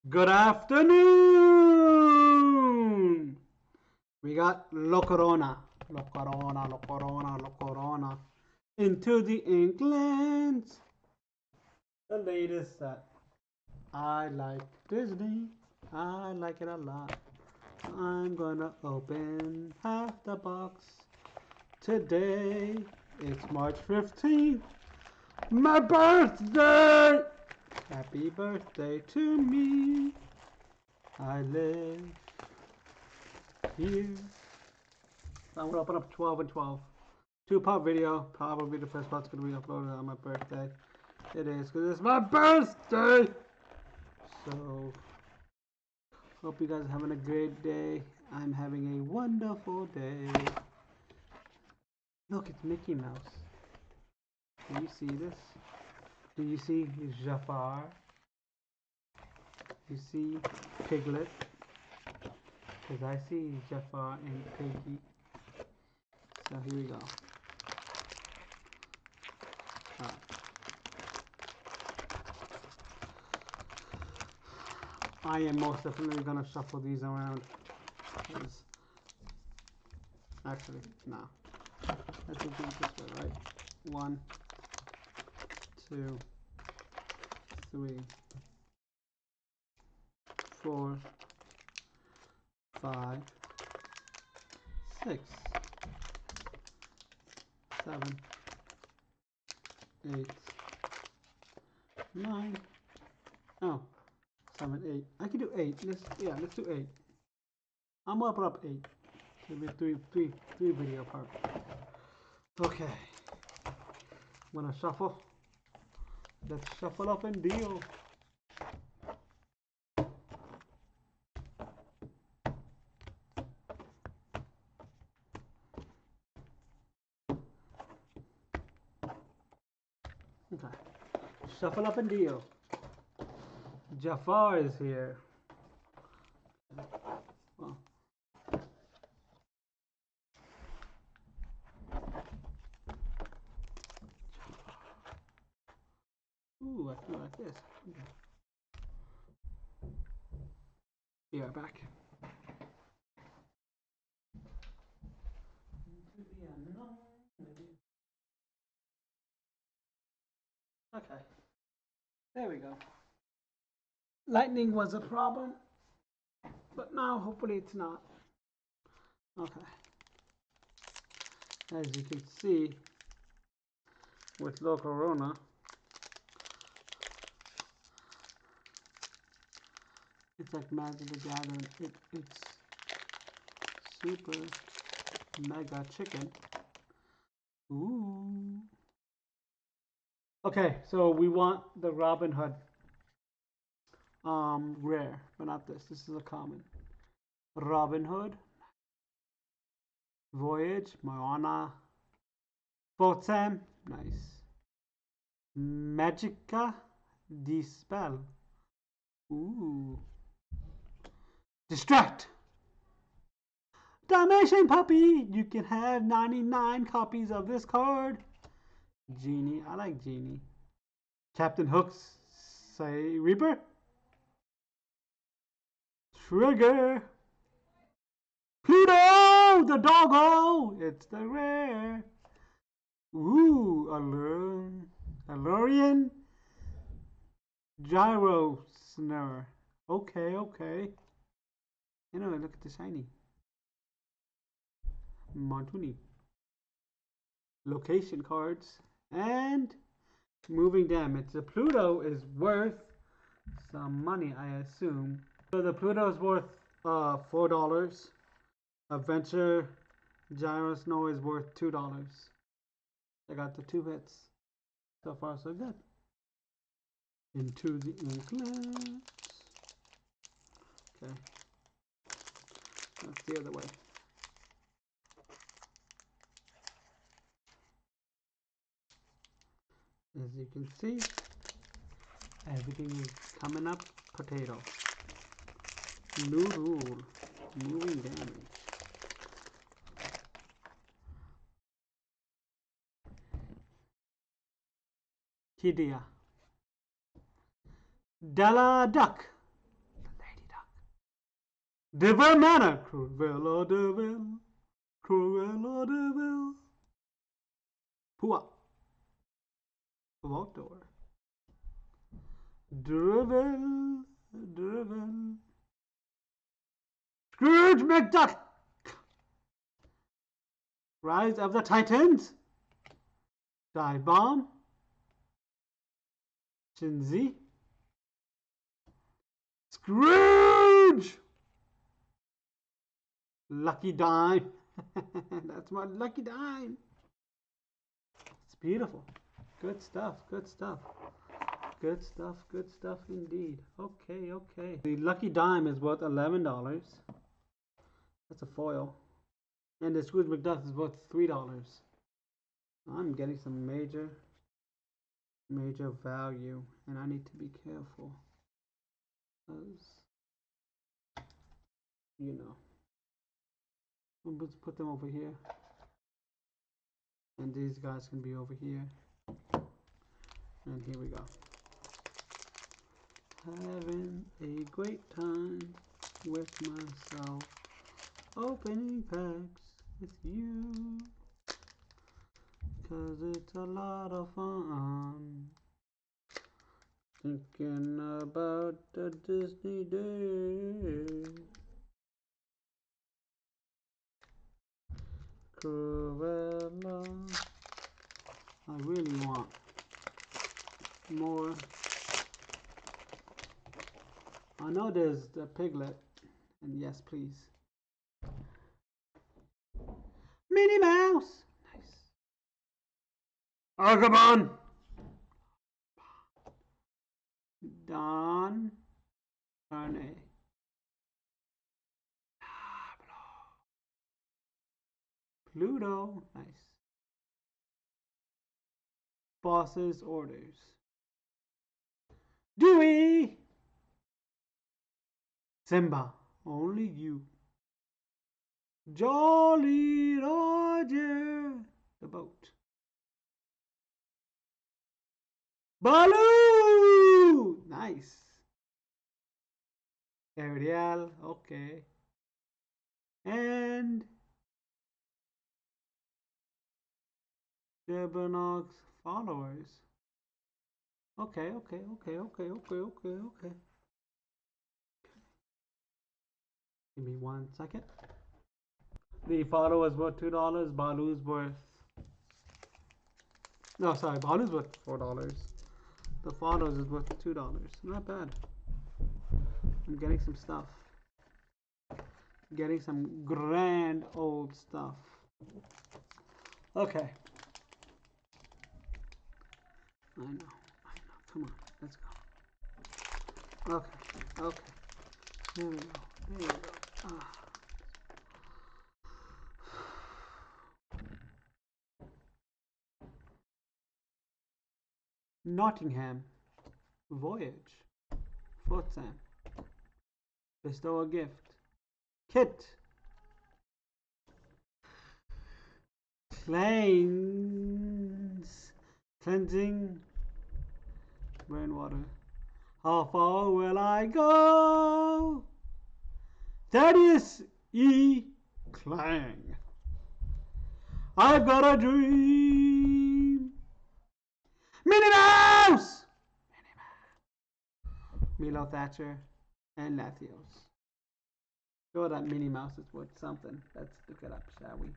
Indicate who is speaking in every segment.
Speaker 1: Good afternoon. We got Lorcana, into the INKLANDS. The latest set. I like Disney. I like it a lot. I'm gonna open half the box today. It's March 15th. My birthday! Happy birthday to me. I live here. I'm gonna open up 12 and 12. 2-part video. Probably the first part's gonna be uploaded on my birthday. It is because it's my birthday. So, hope you guys are having a great day. I'm having a wonderful day. Look, it's Mickey Mouse. Do you see this? Do you see Jafar? You see Piglet? Because I see Jafar and Piggy. So here we go. I am most definitely gonna shuffle these around. Actually, no. Let's do it this way, right? 1, 2, 3, 4, 5, 6, 7, 8, 9. Oh, 7, 8. I can do 8. Let's do 8. I'm gonna put up 8. Maybe three video part. Okay. I'm gonna shuffle. Let's shuffle up and deal. Okay. Shuffle up and deal. Jafar is here. Well. Ooh, I feel like this. Okay. Yeah, back. Okay. There we go. Lightning was a problem, but now hopefully it's not. Okay. As you can see, with Lorcana, it's like Magic the Gathering. It's super mega chicken. Ooh. Okay, so we want the Robin Hood. Rare, but not this. This is a common. Robin Hood. Voyage. Moana. Mr.M. Nice. Magica. Dispel. Ooh. Distract. Dalmatian puppy. You can have 99 copies of this card. Genie. I like Genie. Captain Hook's say Reaper. Trigger. Pluto, the doggo. It's the rare. Ooh, Alurian Gyro Snare. Okay, okay. You know, look at the shiny. Montuni. Location cards. And moving damage. The Pluto is worth some money, I assume. So the Pluto is worth $4. Adventure Gyro Snow is worth $2. I got the 2 hits. So far, so good. Into the INKLANDS. Okay. That's the other way. As you can see, everything is coming up potato. New rule. Moving damage. Kidia. Della Duck. Deville Manor. Cruella Deville. Cruella Deville. Pua. Outdoor. Deville. Deville. Scrooge McDuck. Rise of the Titans. Dive Bomb. Shinzi. Scrooge! Lucky dime. That's my lucky dime. It's beautiful. Good stuff, good stuff. Good stuff indeed. Okay, okay. The lucky dime is worth $11. That's a foil. And the Scrooge McDuck is worth $3. I'm getting some major value, and I need to be careful. Because, you know. Let's put them over here. And these guys can be over here. And here we go. Having a great time with myself. Opening packs with you. 'Cause it's a lot of fun. Thinking about the Disney day. Cruella. I really want more. I know there's the Piglet, and yes, please. Minnie Mouse. Nice. Agabon. Don. Arne. Pluto. Nice. Boss's orders. Dewey. Simba. Only you. Jolly Roger. The boat. Baloo. Nice. Ariel. Okay. And Jabbernock's followers. Okay. Give me 1 second. The followers worth $2. Baloo's worth. No, sorry. Baloo's worth $4. The followers is worth $2. Not bad. I'm getting some stuff. Getting some grand old stuff. Okay. I know. Come on, let's go. Okay. There we go. Nottingham. Voyage. Flotsam. Bestow a gift. Kit. Cleansing. Rainwater. How far will I go? Thaddeus E. Clang. I've got a dream. Minnie Mouse! Milo Thatcher and Lathios. Sure that Minnie Mouse is worth something. Let's look it up, shall we?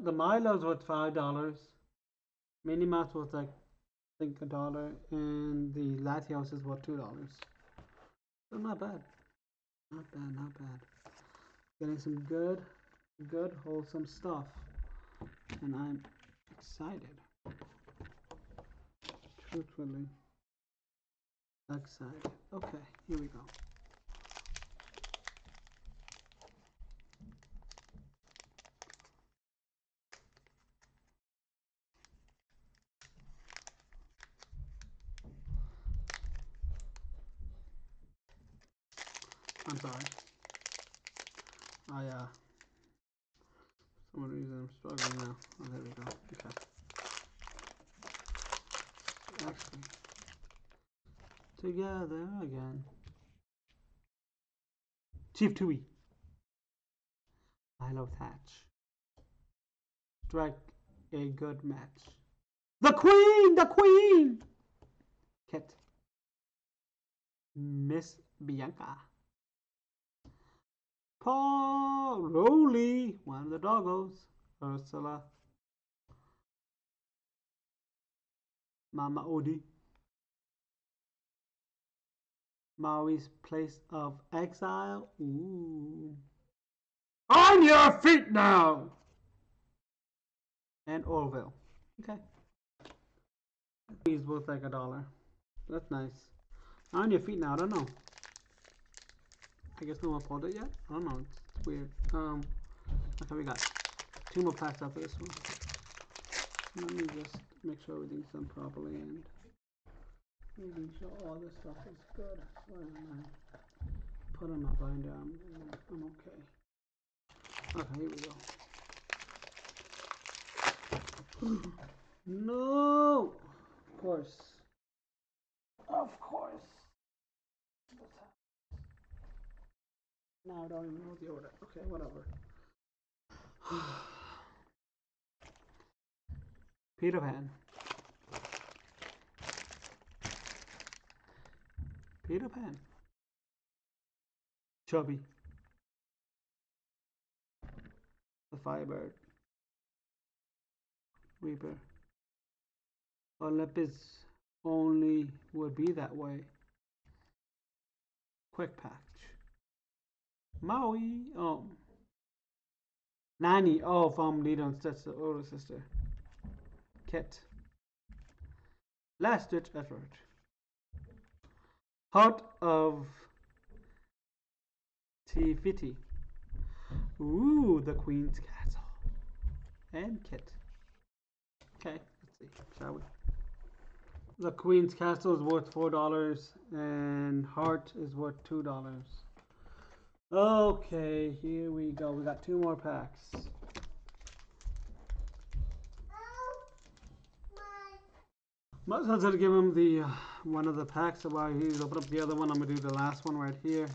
Speaker 1: The Milo's worth $5. Minnie Mouse worth like I think $1, and the Latios is worth $2. So not bad. Not bad. Getting some good, wholesome stuff. And I'm excited. Truthfully excited. Okay, here we go. I'm sorry. For some reason I'm struggling now. Oh, there we go. Okay. Actually, together again. Chief Tui. Milo Thatch. Strike a good match. The Queen! The Queen! Kit. Miss Bianca. Paul Rowley, one of the doggos. Ursula. Mama Odie. Maui's Place of Exile. Ooh. On your feet now! And Orville. Okay. These both like $1. That's nice. On your feet now, I don't know. I guess no one pulled it yet. I don't know. It's weird. Okay, we got 2 more packs after this one. Let me just make sure everything's done properly and making sure all this stuff is good. So when I put on my binder, I'm okay. Okay, here we go. No! Of course. Of course. Now I don't even know the order. Okay, whatever. Peter Pan. Peter Pan. Chubby. The Firebird. Reaper. Olympus only would be that way. Quick Patch. Maui. Oh. Nani. Oh, from Lilo and Stitch, the older sister. Kit. Last ditch effort. Heart of Tifiti. Ooh, the Queen's Castle. And Kit. Okay, let's see, shall we? The Queen's Castle is worth $4 and Heart is worth $2. Okay, here we go. We got 2 more packs. Might as well give him the one of the packs while he's open up the other one. I'm gonna do the last one right here.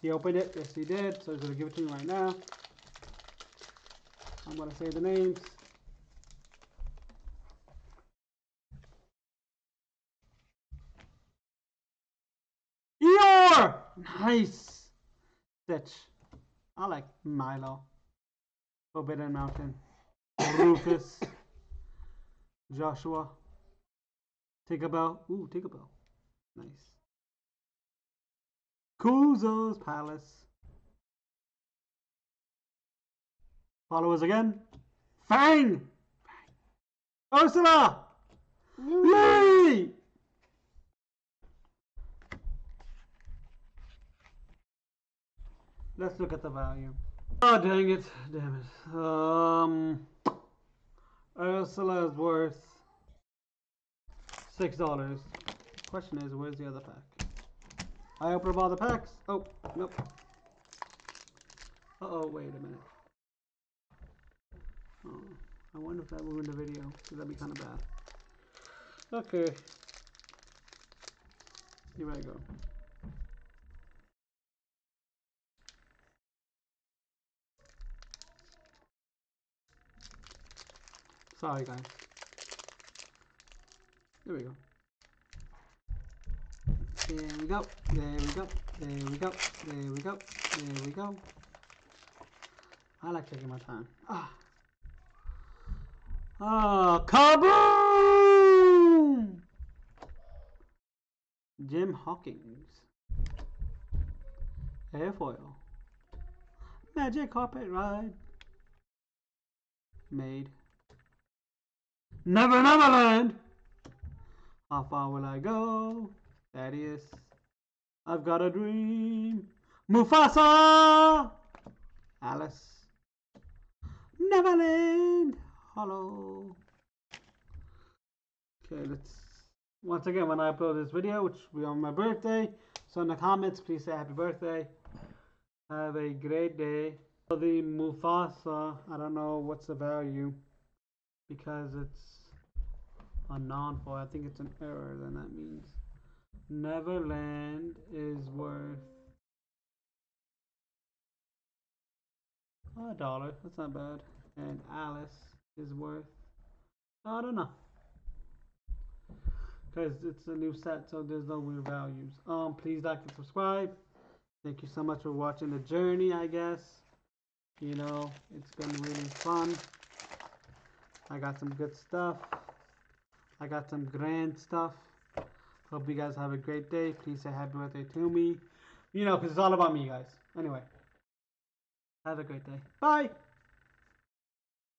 Speaker 1: He opened it, yes he did, so he's gonna give it to me right now. I'm gonna say the names. Eeyore! Nice! Stitch. I like Milo. Forbidden Mountain. Rufus. Joshua. Tinkerbell. Ooh, Tinkerbell. Nice. Kuzo's Palace. Followers again. Fang! Ursula! Yay! Let's look at the value. Oh, dang it. Damn it. Ursula is worth $6. Question is, where's the other pack? I opened up all the packs. Oh, nope. Uh-oh, wait a minute. Oh, I wonder if that ruined the video, because that'd be kind of bad. Okay. Here I go. Sorry, guys. There we go. There we go. There we go. There we go. There we go. There we go. I like taking my time. Kaboom! Jim Hawkins. Airfoil. Magic Carpet Ride. Made. Never Neverland. How far will I go? Thaddeus. I've got a dream. Mufasa. Alice. Neverland. Hello. Okay, let's once again when I upload this video, which will be on my birthday. So in the comments, please say happy birthday. Have a great day. For the Mufasa, I don't know what's the value because it's a non-foil. I think it's an error, then that means Neverland is worth $1. That's not bad. And Alice is worth, I don't know, because it's a new set, so there's no weird values. Please like and subscribe. Thank you so much for watching the journey, I guess. You know, it's been really fun. I got some good stuff. I got some grand stuff. Hope you guys have a great day. Please say happy birthday to me. You know, because it's all about me, guys. Anyway, have a great day. Bye.